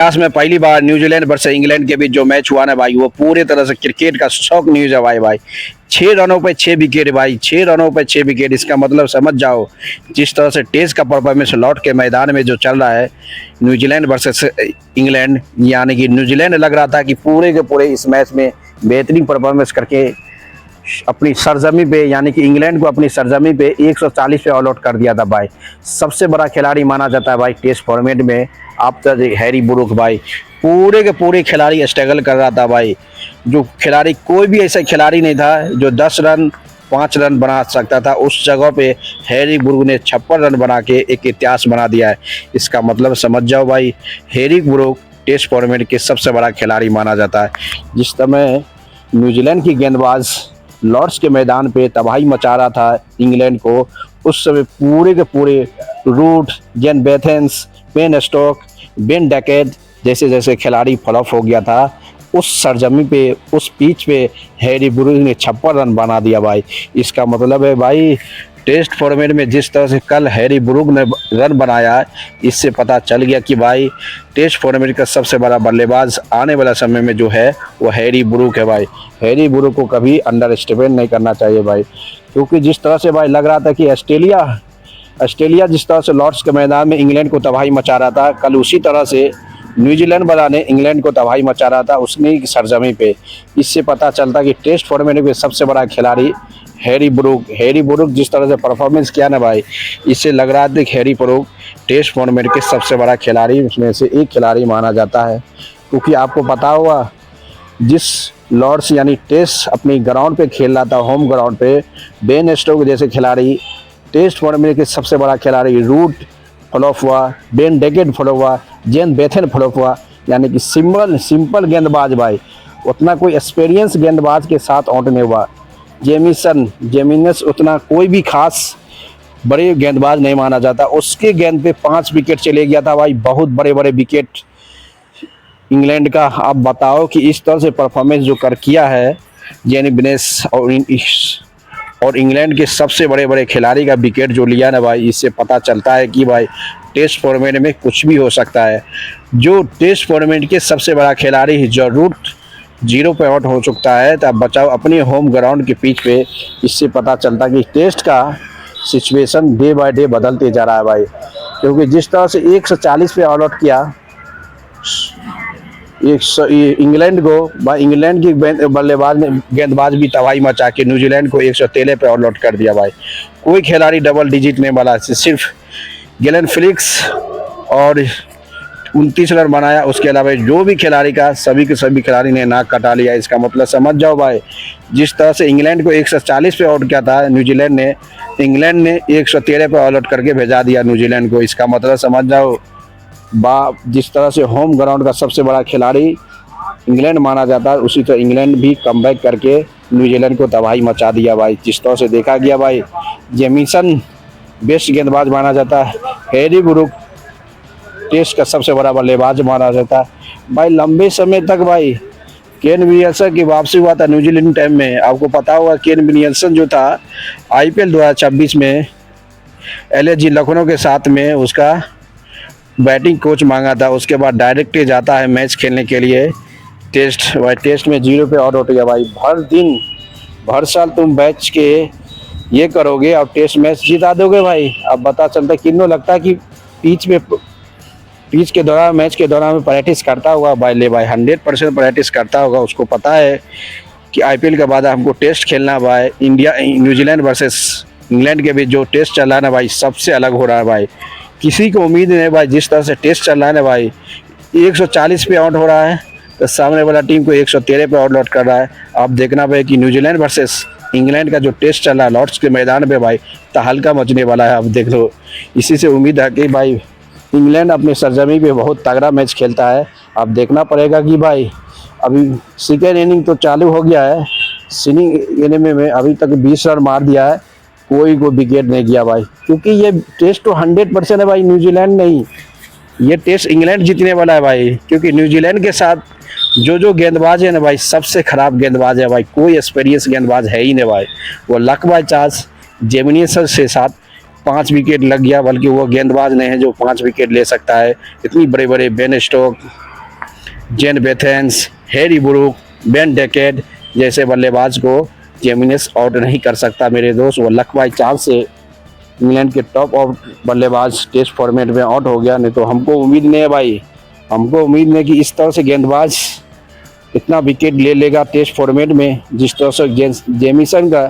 इतिहास में पहली बार न्यूजीलैंड वर्सेस इंग्लैंड के बीच जो मैच हुआ ना भाई, वो पूरे तरह से क्रिकेट का शौक न्यूज है भाई। 6 रनों पे 6 विकेट भाई, 6 रनों पे 6 विकेट। इसका मतलब समझ जाओ जिस तरह से टेस्ट का परफॉर्मेंस लौट के मैदान में जो चल रहा है न्यूजीलैंड वर्सेस इंग्लैंड, यानी कि न्यूजीलैंड लग रहा था कि पूरे के पूरे इस मैच में बेहतरीन परफॉर्मेंस करके अपनी सरजमी पे, यानी कि इंग्लैंड को अपनी सरजमी पे 140 पे ऑल आउट कर दिया था भाई। सबसे बड़ा खिलाड़ी माना जाता है भाई टेस्ट फॉर्मेट में आफ्टर हैरी ब्रूक भाई। पूरे के पूरे खिलाड़ी स्ट्रगल कर रहा था भाई। जो खिलाड़ी, कोई भी ऐसा खिलाड़ी नहीं था जो 10 रन 5 रन बना सकता था, उस जगह पे हैरी ब्रूक ने 56 रन बना के एक इतिहास बना दिया है। इसका मतलब समझ जाओ भाई, हैरी ब्रूक टेस्ट फॉर्मेट के सबसे बड़ा खिलाड़ी माना जाता है। जिस समय न्यूजीलैंड की गेंदबाज लॉर्ड्स के मैदान पे तबाही मचा रहा था इंग्लैंड को, उस समय पूरे के पूरे रूट, जेन बेथेंस, बेन स्टोक, बेन डैकेट जैसे जैसे खिलाड़ी फ्लॉप हो गया था, उस सरजमी पे, उस पिच पे हैरी ब्रूक ने 56 रन बना दिया भाई। इसका मतलब है भाई, टेस्ट फॉर्मेट में जिस तरह से कल हैरी ब्रूक ने रन बनाया, इससे पता चल गया कि भाई टेस्ट फॉर्मेट का सबसे बड़ा बल्लेबाज आने वाला समय में जो है वो हैरी ब्रूक है भाई। हैरी ब्रूक को कभी अंडर एस्टिमेट नहीं करना चाहिए भाई, क्योंकि जिस तरह से भाई लग रहा था कि ऑस्ट्रेलिया जिस तरह से लॉर्ड्स के मैदान में इंग्लैंड को तबाही मचा रहा था, कल उसी तरह से न्यूजीलैंड वाला ने इंग्लैंड को तबाही मचा रहा था उसने सरजमी पे। इससे पता चलता कि टेस्ट फॉर्मेट में सबसे बड़ा खिलाड़ी हैरी ब्रूक जिस तरह से परफॉर्मेंस किया ना भाई, इससे लग रहा था कि हैरी ब्रूक टेस्ट फॉर्मेट के सबसे बड़ा खिलाड़ी उसमें से एक खिलाड़ी माना जाता है। क्योंकि आपको पता होगा, जिस लॉर्ड्स यानी टेस्ट अपनी ग्राउंड पे खेल रहा था, होम ग्राउंड पे, बेन स्टोक जैसे खिलाड़ी टेस्ट फॉर्मेट के सबसे बड़ा खिलाड़ी रूट फ्लॉप हुआ, बेन डैकेट फ्लॉप हुआ, जेन बेथेन फ्लॉप हुआ। यानी कि सिंपल गेंदबाज भाई, उतना कोई एक्सपीरियंस गेंदबाज के साथ आउट नहीं हुआ। जेमिनस उतना कोई भी खास बड़े गेंदबाज नहीं माना जाता, उसके गेंद पे 5 विकेट चले गया था भाई। बहुत बड़े बड़े विकेट इंग्लैंड का। आप बताओ कि इस तरह से परफॉर्मेंस जो कर किया है जेमिनस और इंग्लैंड के सबसे बड़े बड़े खिलाड़ी का विकेट जो लिया ना भाई, इससे पता चलता है कि भाई टेस्ट फॉर्मेट में कुछ भी हो सकता है। जो टेस्ट फॉर्मेट के सबसे बड़ा खिलाड़ी जो रूट 0 पे आउट हो चुका है, तो अब बचाओ अपने होम ग्राउंड के पिच पे। इससे पता चलता कि टेस्ट का सिचुएशन डे बाय डे बदलते जा रहा है भाई। क्योंकि जिस तरह से 140 पे ऑल आउट किया इंग्लैंड को भाई, इंग्लैंड की बल्लेबाज ने गेंदबाज भी तबाही मचा के न्यूजीलैंड को 113 पे ऑल आउट कर दिया भाई। कोई खिलाड़ी डबल डिजिट नहीं वाला, सिर्फ गैलन फिलिप्स और 29 रन बनाया। उसके अलावा जो भी खिलाड़ी का सभी के सभी खिलाड़ी ने नाक कटा लिया। इसका मतलब समझ जाओ भाई, जिस तरह से इंग्लैंड को 140 पे आउट किया था इंग्लैंड ने 113 पे ऑल आउट करके भेजा दिया न्यूजीलैंड को। इसका मतलब समझ जाओ जिस तरह से होम ग्राउंड का सबसे बड़ा खिलाड़ी इंग्लैंड माना जाता है, उसी तरह इंग्लैंड भी कमबैक करके न्यूजीलैंड को तबाही मचा दिया भाई। जिस तरह से देखा गया भाई, जेमिसन बेस्ट गेंदबाज माना जाता है, हैरी ब्रूक टेस्ट का सबसे बड़ा बल्लेबाज माना जाता है भाई। लंबे समय तक भाई केन विलियमसन की वापसी हुआ था न्यूजीलैंड टाइम में। आपको पता होगा केन विलियमसन जो था IPL 2026 में LSG लखनऊ के साथ में उसका बैटिंग कोच मांगा था। उसके बाद डायरेक्ट जाता है मैच खेलने के लिए टेस्ट में 0 पे आउट हो गया भाई। भर साल तुम बैच के ये करोगे और टेस्ट मैच जिता दोगे भाई। अब पता चलता है किन्हों लगता है कि पिच के दौरान, मैच के दौरान प्रैक्टिस करता होगा भाई। 100% प्रैक्टिस करता होगा। उसको पता है कि IPL के बाद हमको टेस्ट खेलना भाई। न्यूजीलैंड वर्सेस इंग्लैंड के बीच जो टेस्ट चल रहा है ना भाई, सबसे अलग हो रहा है भाई। किसी को उम्मीद नहीं भाई, जिस तरह से टेस्ट चल रहा है ना भाई, 140 पे आउट हो रहा है तो सामने वाला टीम को 113 पे आउट कर रहा है। आप देखना भाई कि न्यूजीलैंड वर्सेस इंग्लैंड का जो टेस्ट चल रहा है लॉर्ड्स के मैदान पे भाई, तहलका मचने वाला है। आप देख लो। इसी से उम्मीद है कि भाई इंग्लैंड अपनी सरजमी पे बहुत तगड़ा मैच खेलता है। अब देखना पड़ेगा कि भाई अभी सेकेंड इनिंग तो चालू हो गया है। इनिंग में अभी तक 20 रन मार दिया है, कोई विकेट नहीं गया भाई। क्योंकि ये टेस्ट तो 100% है भाई, न्यूजीलैंड नहीं, ये टेस्ट इंग्लैंड जीतने वाला है भाई। क्योंकि न्यूजीलैंड के साथ जो गेंदबाज है ना भाई, सबसे खराब गेंदबाज है भाई। कोई एक्सपीरियंस गेंदबाज है ही नहीं भाई। वो लक बाय चांस जेमिनस से साथ 5 विकेट लग गया, बल्कि वो गेंदबाज नहीं है जो 5 विकेट ले सकता है। इतनी बड़े बड़े बेन स्टोक, जेन बेथेंस, हैरी ब्रूक, बेन डेकेड जैसे बल्लेबाज को जेमिनेस आउट नहीं कर सकता मेरे दोस्त। वो लक बाई चांस से इंग्लैंड के टॉप आउट बल्लेबाज टेस्ट फॉर्मेट में आउट हो गया। नहीं तो हमको उम्मीद नहीं है भाई, हमको उम्मीद नहीं कि इस तरह से गेंदबाज इतना विकेट ले लेगा टेस्ट फॉर्मेट में। जिस तरह से जेमिसन का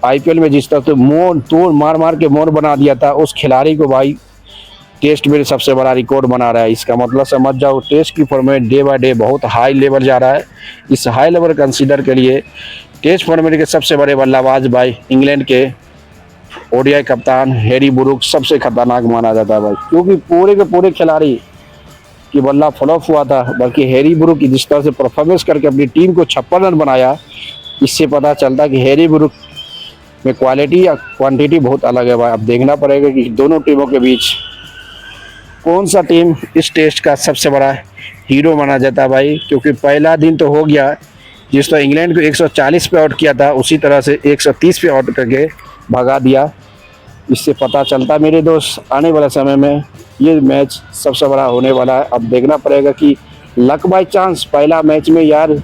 आईपीएल में जिस तरह से मोड़ तोड़ मार मार के मोड़ बना दिया था, उस खिलाड़ी को भाई टेस्ट में सबसे बड़ा रिकॉर्ड बना रहा है। इसका मतलब समझ जाओ टेस्ट की फॉर्मेट डे बाय डे बहुत हाई लेवल जा रहा है। इस हाई लेवल कंसीडर के लिए टेस्ट फॉर्मेट के सबसे बड़े बल्लेबाज भाई इंग्लैंड के ओडीआई कप्तान हैरी ब्रूक सबसे खतरनाक माना जाता है भाई, क्योंकि पूरे के पूरे खिलाड़ी की बल्ला फ्लॉप हुआ था, बल्कि हैरी ब्रूक की जिस तरह से परफॉर्मेंस करके अपनी टीम को 56 रन बनाया, इससे पता चलता कि हैरी ब्रूक में क्वालिटी या क्वांटिटी बहुत अलग है भाई। अब देखना पड़ेगा कि दोनों टीमों के बीच कौन सा टीम इस टेस्ट का सबसे बड़ा हीरो माना जाता है भाई। क्योंकि पहला दिन तो हो गया, जिस तरह इंग्लैंड को 140 पे आउट किया था, उसी तरह से 130 पे आउट करके भगा दिया। इससे पता चलता मेरे दोस्त आने वाला समय में ये मैच सबसे बड़ा होने वाला है। अब देखना पड़ेगा कि लक बाई चांस पहला मैच में यार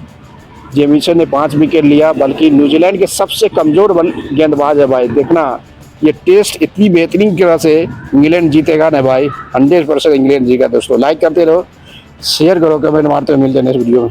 जेमिसन ने 5 विकेट लिया, बल्कि न्यूजीलैंड के सबसे कमज़ोर गेंदबाज है भाई। देखना ये टेस्ट इतनी बेहतरीन तरह से इंग्लैंड जीतेगा ना भाई, 100% इंग्लैंड जीतेगा। दोस्तों लाइक करते रहो, शेयर करो, कमेंट मारते हो। मिलते हैं नेक्स्ट वीडियो में।